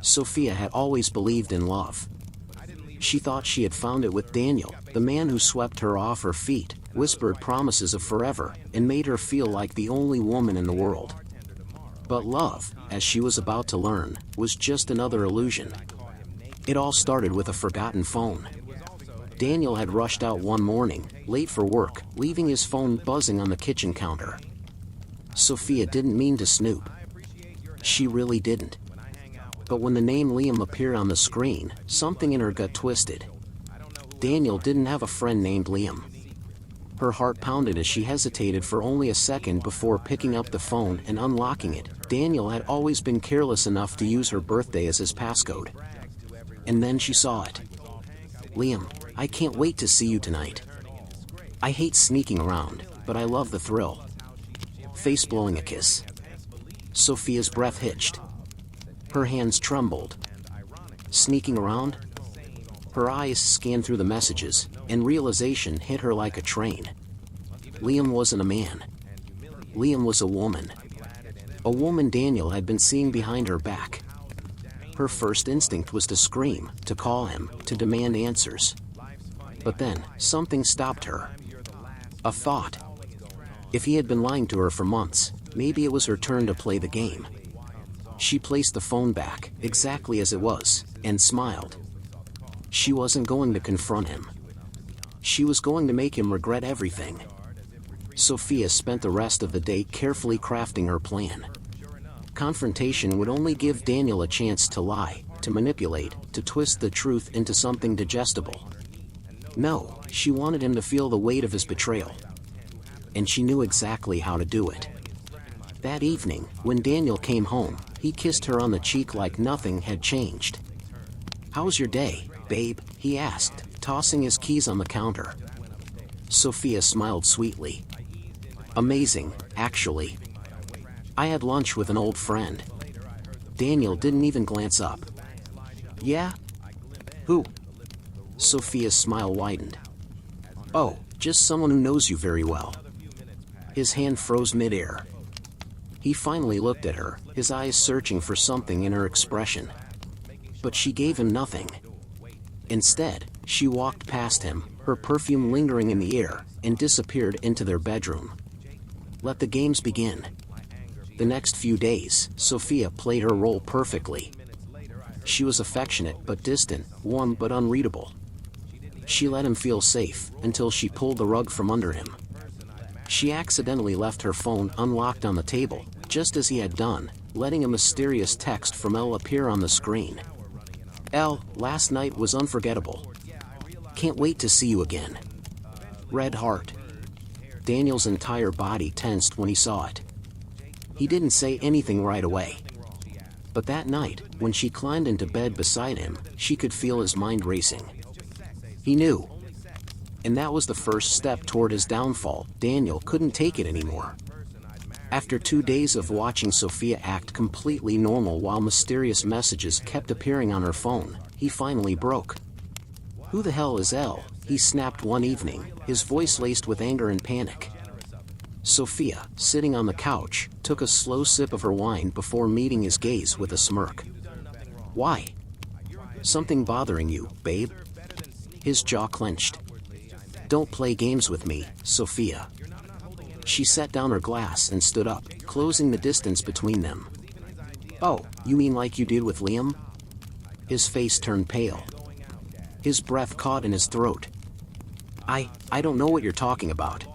Sophia had always believed in love. She thought she had found it with Daniel, the man who swept her off her feet, whispered promises of forever, and made her feel like the only woman in the world. But love, as she was about to learn, was just another illusion. It all started with a forgotten phone. Daniel had rushed out one morning, late for work, leaving his phone buzzing on the kitchen counter. Sophia didn't mean to snoop. She really didn't. But when the name Liam appeared on the screen, something in her gut twisted. Daniel didn't have a friend named Liam. Her heart pounded as she hesitated for only a second before picking up the phone and unlocking it. Daniel had always been careless enough to use her birthday as his passcode. And then she saw it. "Liam, I can't wait to see you tonight. I hate sneaking around, but I love the thrill." Face blowing a kiss. Sophia's breath hitched. Her hands trembled. Sneaking around? Her eyes scanned through the messages, and realization hit her like a train. Liam wasn't a man. Liam was a woman. A woman Daniel had been seeing behind her back. Her first instinct was to scream, to call him, to demand answers. But then, something stopped her. A thought. If he had been lying to her for months, maybe it was her turn to play the game. She placed the phone back, exactly as it was, and smiled. She wasn't going to confront him. She was going to make him regret everything. Sophia spent the rest of the day carefully crafting her plan. Confrontation would only give Daniel a chance to lie, to manipulate, to twist the truth into something digestible. No, she wanted him to feel the weight of his betrayal. And she knew exactly how to do it. That evening, when Daniel came home, he kissed her on the cheek like nothing had changed. "How's your day, babe?" he asked, tossing his keys on the counter. Sophia smiled sweetly. "Amazing, actually. I had lunch with an old friend." Daniel didn't even glance up. "Yeah? Who?" Sophia's smile widened. "Oh, just someone who knows you very well." His hand froze midair. He finally looked at her, his eyes searching for something in her expression. But she gave him nothing. Instead, she walked past him, her perfume lingering in the air, and disappeared into their bedroom. Let the games begin. The next few days, Sophia played her role perfectly. She was affectionate but distant, warm but unreadable. She let him feel safe, until she pulled the rug from under him. She accidentally left her phone unlocked on the table, just as he had done, letting a mysterious text from Elle appear on the screen. "Elle, last night was unforgettable. Can't wait to see you again. Red heart." Daniel's entire body tensed when he saw it. He didn't say anything right away. But that night, when she climbed into bed beside him, she could feel his mind racing. He knew. And that was the first step toward his downfall. Daniel couldn't take it anymore. After 2 days of watching Sophia act completely normal while mysterious messages kept appearing on her phone, he finally broke. "Who the hell is Elle?" he snapped one evening, his voice laced with anger and panic. Sophia, sitting on the couch, took a slow sip of her wine before meeting his gaze with a smirk. "Why? Something bothering you, babe?" His jaw clenched. "Don't play games with me, Sophia." She set down her glass and stood up, closing the distance between them. "Oh, you mean like you did with Liam?" His face turned pale. His breath caught in his throat. I don't know what you're talking about."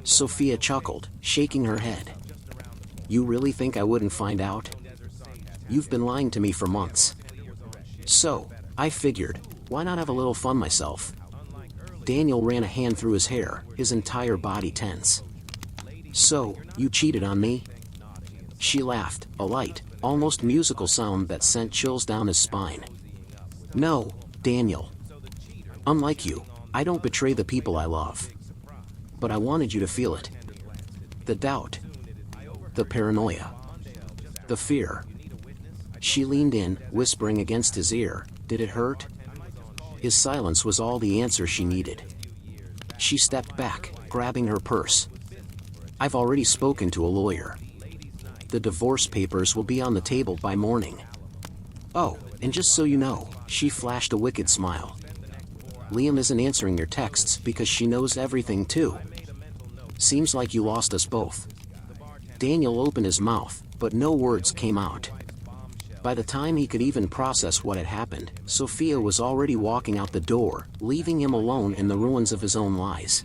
Sophia chuckled, shaking her head. "You really think I wouldn't find out? You've been lying to me for months. So, I figured, why not have a little fun myself?" Daniel ran a hand through his hair, his entire body tense. "So, you cheated on me?" She laughed, a light, almost musical sound that sent chills down his spine. "No, Daniel. Unlike you, I don't betray the people I love. But I wanted you to feel it. The doubt. The paranoia. The fear." She leaned in, whispering against his ear, "Did it hurt?" His silence was all the answer she needed. She stepped back, grabbing her purse. "I've already spoken to a lawyer. The divorce papers will be on the table by morning." Oh, and just so you know, she flashed a wicked smile. Liam isn't answering your texts because she knows everything too. Seems like you lost us both. Daniel opened his mouth, but no words came out. By the time he could even process what had happened, Sophia was already walking out the door, leaving him alone in the ruins of his own lies.